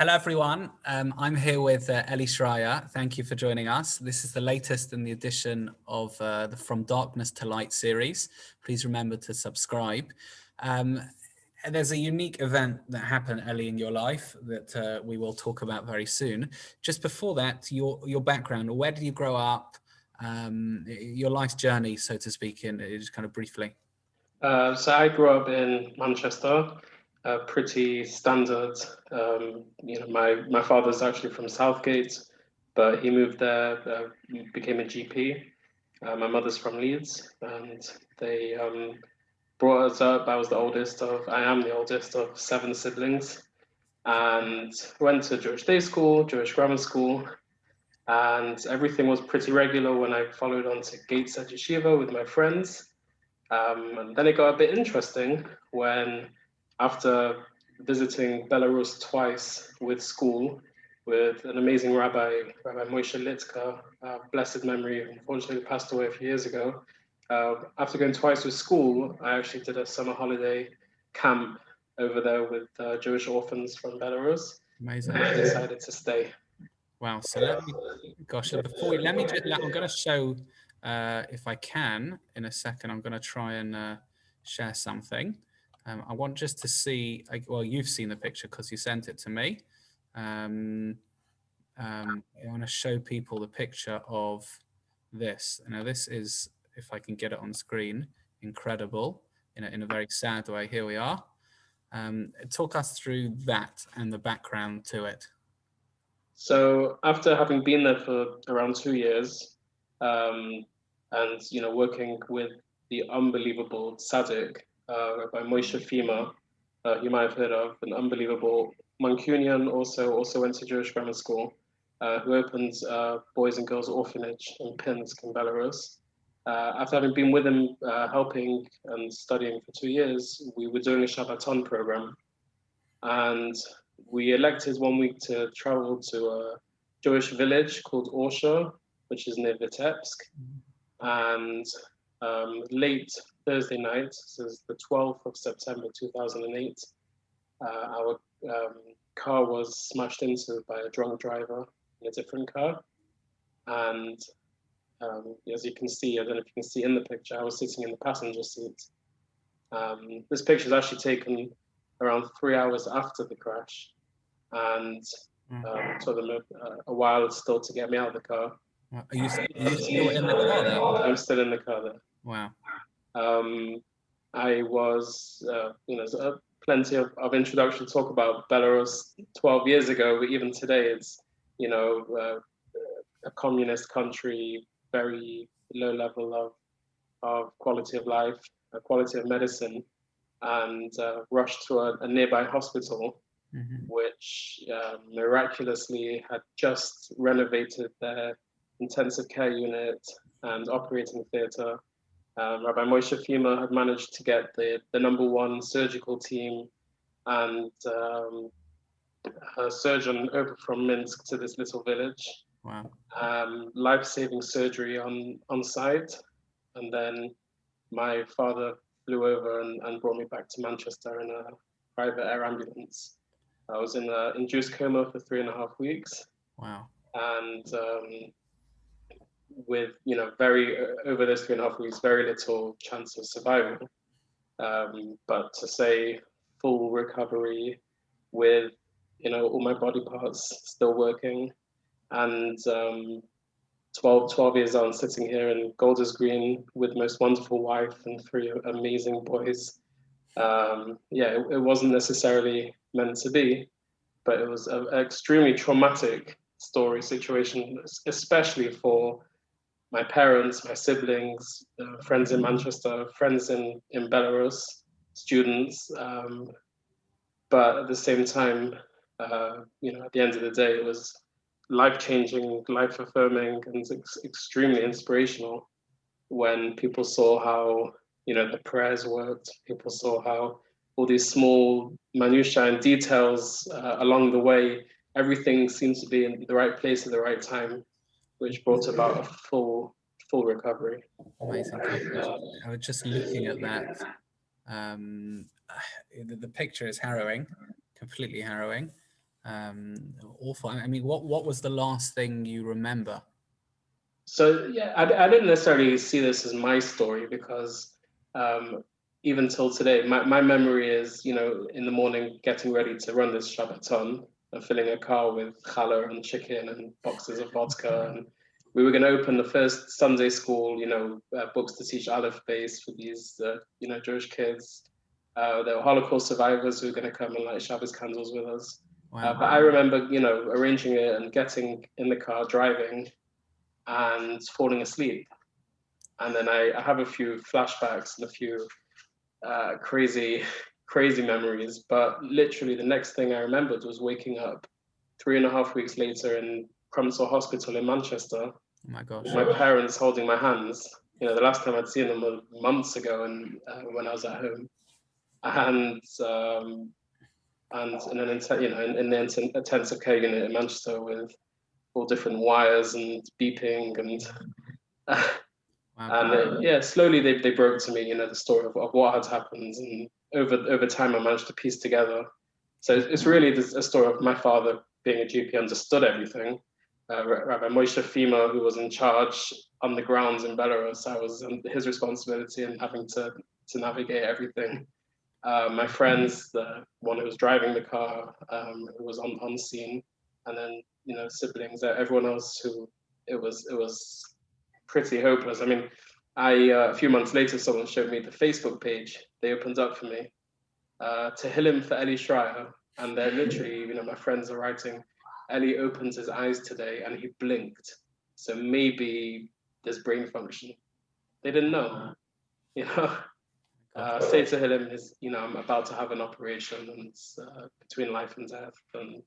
Hello, everyone. I'm here with Eli Schryer. Thank you for joining us. This is the latest in the edition of the From Darkness to Light series. Please remember to subscribe. There's a unique event that happened, Eli, in your life that we will talk about very soon. Just before that, your background, where did you grow up? Your life's journey, so to speak, in just kind of briefly. So I grew up in Manchester, pretty standard. My father's actually from Southgate, but he moved there, became a GP. My mother's from Leeds, and they brought us up. I am the oldest of 7 siblings, and went to Jewish day school, Jewish grammar school, and everything was pretty regular when I followed on to Gateshead Yeshiva with my friends. And then it got a bit interesting when, after visiting Belarus twice with school, with an amazing Rabbi Moshe Litzka, blessed memory, unfortunately passed away a few years ago. After going twice with school, I actually did a summer holiday camp over there with Jewish orphans from Belarus. Amazing. And I decided to stay. Wow. So let me I'm going to show, if I can, in a second, I'm going to try and share something. I want just to see, well, you've seen the picture because you sent it to me. I want to show people the picture of this. Now, this is, if I can get it on screen, incredible in a very sad way. Here we are. Talk us through that and the background to it. So after having been there for around 2 years, and working with the unbelievable tzaddik, Rabbi Moshe Fima, you might have heard of, an unbelievable Mancunian, also went to Jewish grammar school, who opened boys and girls orphanage in Pinsk in Belarus. After having been with him, helping and studying for 2 years, we were doing a Shabbaton program, and we elected one week to travel to a Jewish village called Orsha, which is near Vitebsk. And late Thursday night, this is the 12th of September 2008, our car was smashed into by a drunk driver in a different car. And as you can see, I don't know if you can see in the picture, I was sitting in the passenger seat. This picture is actually taken around 3 hours after the crash, and took them a while still to get me out of the car. Are you still in the car there? I'm still in the car there. Wow. I was, plenty of introduction talk about Belarus 12 years ago, but even today it's, a communist country, very low level of quality of life, quality of medicine, and rushed to a nearby hospital, which miraculously had just renovated their intensive care unit and operating theater. Rabbi Moshe Fima had managed to get the #1 surgical team and a surgeon over from Minsk to this little village. Wow. Life-saving surgery on site. And then my father flew over and brought me back to Manchester in a private air ambulance. I was in induced coma for 3.5 weeks. Wow. And with, very, over those 3.5 weeks, very little chance of survival. But to say full recovery with, all my body parts still working, and 12 years on, sitting here in Golders Green with the most wonderful wife and 3 amazing boys. It wasn't necessarily meant to be, but it was an extremely traumatic situation, especially for my parents, my siblings, friends in Manchester, friends in Belarus, students. But at the same time, at the end of the day, it was life-changing, life-affirming, and extremely inspirational when people saw how, the prayers worked. People saw how all these small minutiae and details along the way, everything seemed to be in the right place at the right time, which brought about a full recovery. Amazing. I was just looking at that. The picture is harrowing, completely harrowing. Awful. I mean, what was the last thing you remember? So yeah, I didn't necessarily see this as my story because even till today, my memory is, you know, in the morning getting ready to run this Shabbaton and filling a car with challah and chicken and boxes of vodka. And we were going to open the first Sunday school, you know, books to teach Aleph Beis for these, you know, Jewish kids. There were Holocaust survivors who were going to come and light Shabbos candles with us. Wow. But I remember, you know, arranging it and getting in the car, driving and falling asleep. And then I have a few flashbacks and a few crazy, crazy memories. But literally, the next thing I remembered was waking up 3.5 weeks later in Crumsall Hospital in Manchester. Oh my gosh. With my parents holding my hands. You know, the last time I'd seen them was months ago, and when I was at home. And in an in the intensive care unit in Manchester with all different wires and beeping and. Wow. Yeah, slowly they broke to me, you know, the story of what had happened, and over time I managed to piece together. So it's really a story of my father being a GP, understood everything. Rabbi Moshe Fima, who was in charge on the grounds in Belarus, I was his responsibility and having to navigate everything. My friends, the one who was driving the car, who was on scene, and then, you know, siblings, everyone else who it was pretty hopeless. I mean, a few months later, someone showed me the Facebook page they opened up for me, Tehillim for Eli Schryer, and they're literally, you know, my friends are writing, Eli opens his eyes today and he blinked, so maybe there's brain function. They didn't know, you know. Say to him, you know, I'm about to have an operation and it's between life and death, and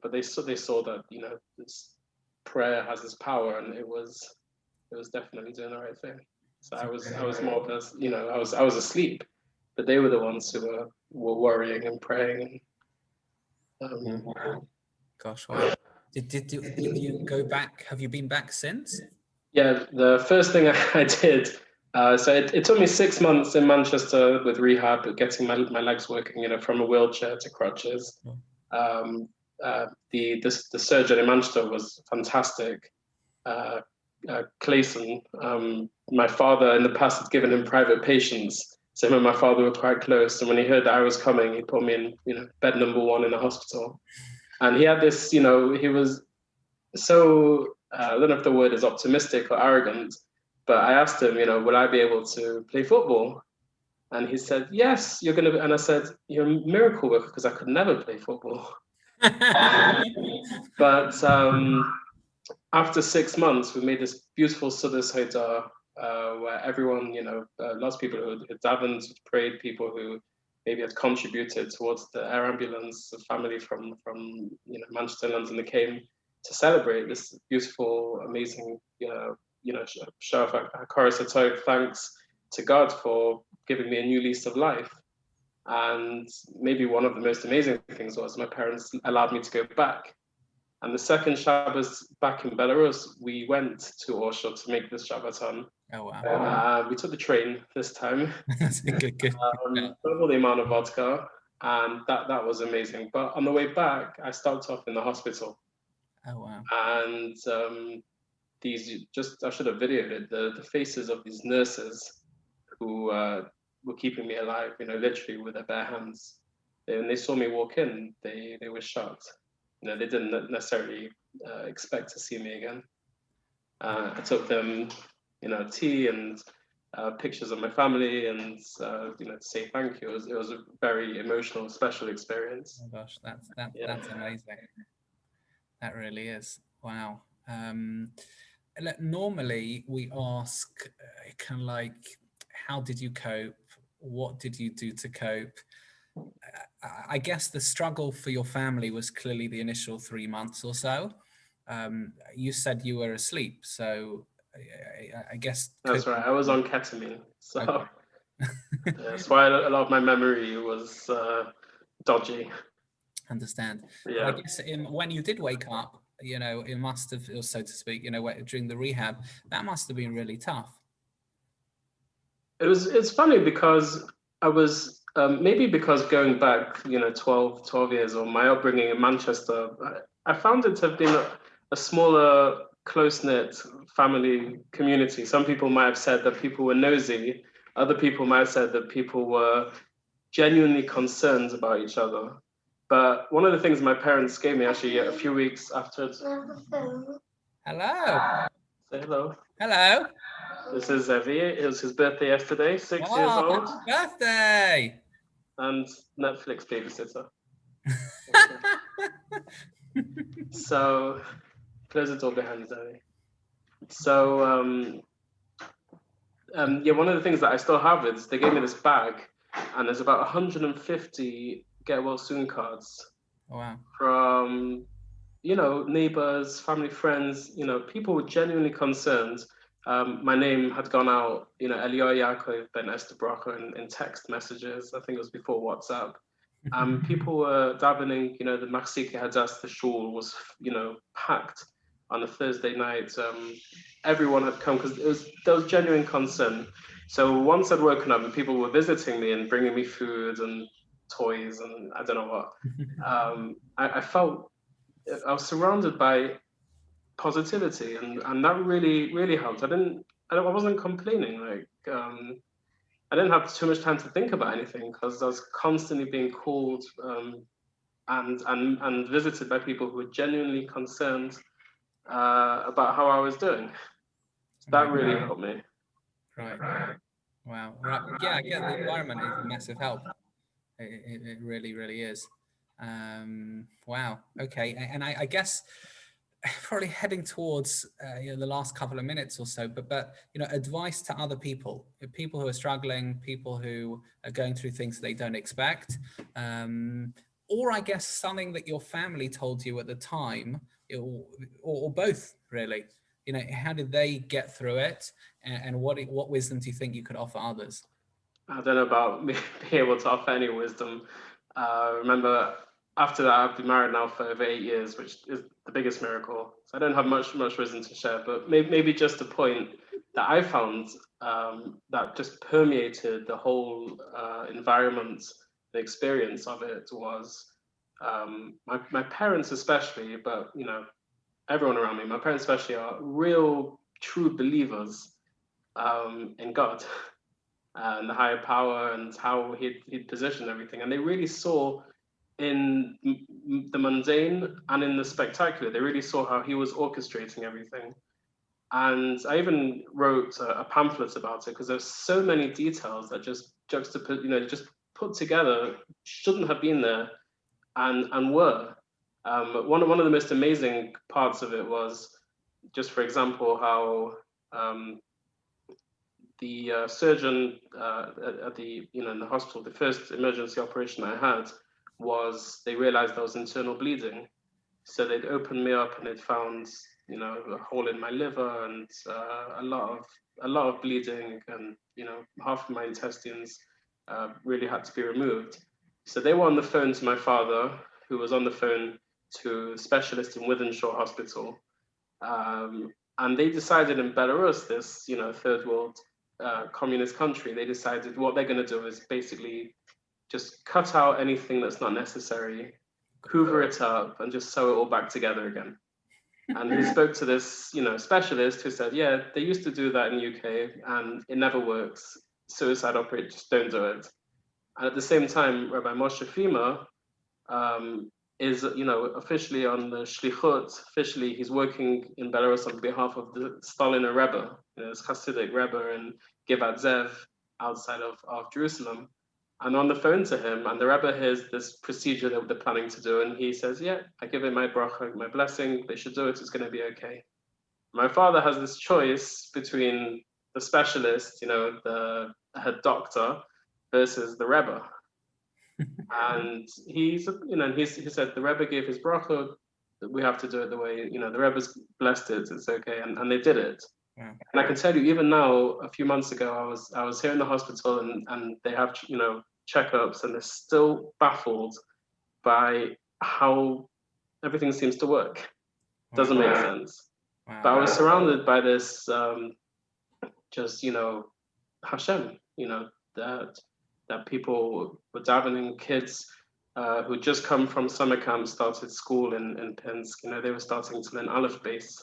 but they saw that, you know, this prayer has its power, and it was definitely doing the right thing. So I was more of a, you know, I was asleep, but they were the ones who were worrying and praying. Gosh, wow. Did you go back? Have you been back since? Yeah, the first thing I did. So it took me 6 months in Manchester with rehab, getting my legs working, you know, from a wheelchair to crutches. The surgeon in Manchester was fantastic. Clayson, my father in the past had given him private patients. So him and my father were quite close. And when he heard that I was coming, he put me in, you know, bed number 1 in the hospital. And he had this, you know, he was so, I don't know if the word is optimistic or arrogant, but I asked him, you know, will I be able to play football? And he said, yes, you're going to. And I said, you're a miracle worker, because I could never play football. But after 6 months, we made this beautiful Sudas Haidar, where everyone, you know, lots of people who had davened, prayed, people who maybe had contributed towards the air ambulance, a family from you know, Manchester, London, that came to celebrate this beautiful, amazing, you know, show of Hakaras Hatov, thanks to God for giving me a new lease of life. And maybe one of the most amazing things was my parents allowed me to go back. And the second Shabbos back in Belarus, we went to Orsha to make this Shabbaton. Oh wow! We took the train this time. That's good. Double the amount of vodka, and that was amazing. But on the way back, I stopped off in the hospital. Oh wow! And I should have videoed it. The faces of these nurses who were keeping me alive, you know, literally with their bare hands. When they saw me walk in, they were shocked. You know, they didn't necessarily expect to see me again. I took them, you know, tea and pictures of my family, and you know, to say thank you. It was a very emotional, special experience. Oh gosh, that's amazing. That really is. Wow. Normally we ask kind of like, how did you cope? What did you do to cope? I guess the struggle for your family was clearly the initial 3 months or so. You said you were asleep, so I guess that's right. I was on ketamine, so okay. that's why a lot of my memory was dodgy. Understand. Yeah. I guess when you did wake up, you know, it must have, or so to speak, you know, during the rehab, that must have been really tough. It's funny because I was Maybe because going back, 12 years, or my upbringing in Manchester, I found it to have been a smaller, close-knit family community. Some people might have said that people were nosy. Other people might have said that people were genuinely concerned about each other. But one of the things my parents gave me actually a few weeks after. Hello. Say hello. Hello. This is Zevi. It was his birthday yesterday, 6 years old. Happy birthday. And Netflix babysitter. So, close the door behind Zoe. So, yeah, one of the things that I still have is they gave me this bag, and there's about 150 get well soon cards. Oh, wow. From, neighbors, family, friends, people were genuinely concerned. My name had gone out, Elioy Yaakov Ben Esther Bracha in text messages. I think it was before WhatsApp. People were davening, the Machsike Hadas, the shul was, packed on a Thursday night. Everyone had come because there was genuine concern. So once I'd woken up and people were visiting me and bringing me food and toys and I don't know what, I felt I was surrounded by positivity, and that really, really helped. I wasn't complaining. I didn't have too much time to think about anything because I was constantly being called and visited by people who were genuinely concerned about how I was doing. So that really helped me. Right. Wow. Right. Yeah, I get the environment is a massive help. It really, really is. Wow. Okay. And I guess probably heading towards the last couple of minutes or so, but advice to other people who are struggling, people who are going through things they don't expect, or I guess something that your family told you at the time, or both really. How did they get through it, and what wisdom do you think you could offer others? I don't know about me being able to offer any wisdom. Remember, after that, I've been married now for over 8 years, which is the biggest miracle. So I don't have much wisdom to share, but maybe just a point that I found that just permeated the whole environment, the experience of it was my parents especially, but everyone around me, my parents especially, are real true believers in God and the higher power and how he'd positioned everything. And they really saw in the mundane and in the spectacular, they really saw how he was orchestrating everything. And I even wrote a pamphlet about it because there's so many details that just juxtaposed, just put together, shouldn't have been there and were. One of the most amazing parts of it was, just for example, how the surgeon at the in the hospital, the first emergency operation I had was they realized I was internal bleeding, so they'd opened me up and they'd found a hole in my liver and a lot of bleeding, and half of my intestines really had to be removed. So they were on the phone to my father, who was on the phone to a specialist in Wythenshawe Hospital, and they decided in Belarus, this third world communist country, they decided what they're going to do is basically just cut out anything that's not necessary, hoover it up, and just sew it all back together again. And he spoke to this, specialist who said, yeah, they used to do that in the UK and it never works. Suicide operators just don't do it. And at the same time, Rabbi Moshe Fima is, officially on the Shlichut. Officially, he's working in Belarus on behalf of the Staliner Rebbe, this Hasidic Rebbe in Givat Zev, outside of Jerusalem. And on the phone to him, and the Rebbe hears this procedure that they're planning to do, and he says, yeah, I give it my bracha, my blessing, they should do it, it's going to be okay. My father has this choice between the specialist, the head doctor, versus the Rebbe. And he said, the Rebbe gave his bracha, we have to do it the way, the Rebbe's blessed it, it's okay, and they did it. Wow. And I can tell you, even now, a few months ago, I was here in the hospital, and they have checkups, and they're still baffled by how everything seems to work. Doesn't make sense. Wow. But I was surrounded by this, Hashem, that that people were davening. Kids who just come from summer camp started school in Pinsk. They were starting to learn Aleph base,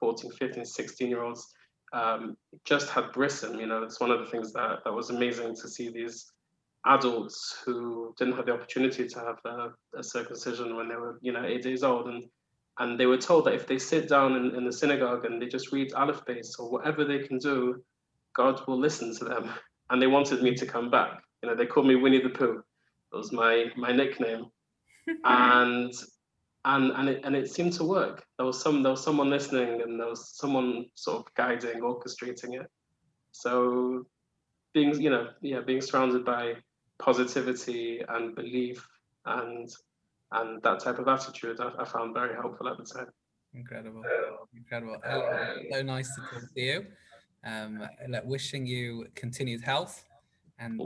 14, 15, 16-year-olds just had brism. It's one of the things that was amazing to see, these adults who didn't have the opportunity to have a circumcision when they were, 8 days old. And they were told that if they sit down in the synagogue and they just read Aleph base or whatever they can do, God will listen to them. And they wanted me to come back. They called me Winnie the Pooh. That was my nickname. And it seemed to work. There was someone listening, and there was someone sort of guiding, orchestrating it. So being surrounded by positivity and belief and that type of attitude, I found very helpful at the time. Incredible. Eli, so nice to talk to you. Wishing you continued health, and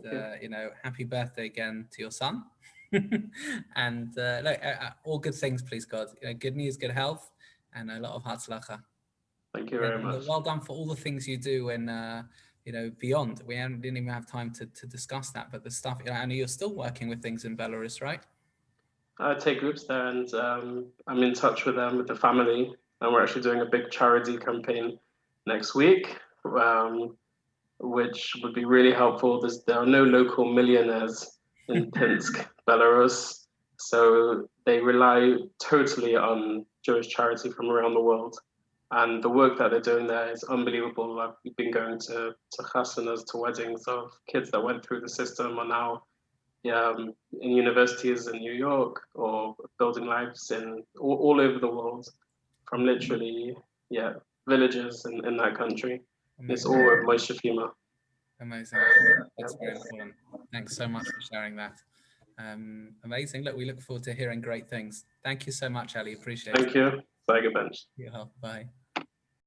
happy birthday again to your son. And all good things, please God. Good news, good health, and a lot of hatzlacha. Thank you very much. Well done for all the things you do, and beyond. We didn't even have time to discuss that, but the stuff. I know you're still working with things in Belarus, right? I take groups there, and I'm in touch with them, with the family, and we're actually doing a big charity campaign next week, which would be really helpful. There are no local millionaires in Pinsk, Belarus, so they rely totally on Jewish charity from around the world. And the work that they're doing there is unbelievable. I've been going to chasanas, to weddings of kids that went through the system, are now in universities in New York, or building lives in all over the world, from literally villages in that country. Amazing. It's all with Moshe Fima. Amazing. That's very important. Thanks so much for sharing that. Amazing. We look forward to hearing great things. Thank you so much, Ali. Appreciate it. Thank you. Bye, bench. Yeah, bye.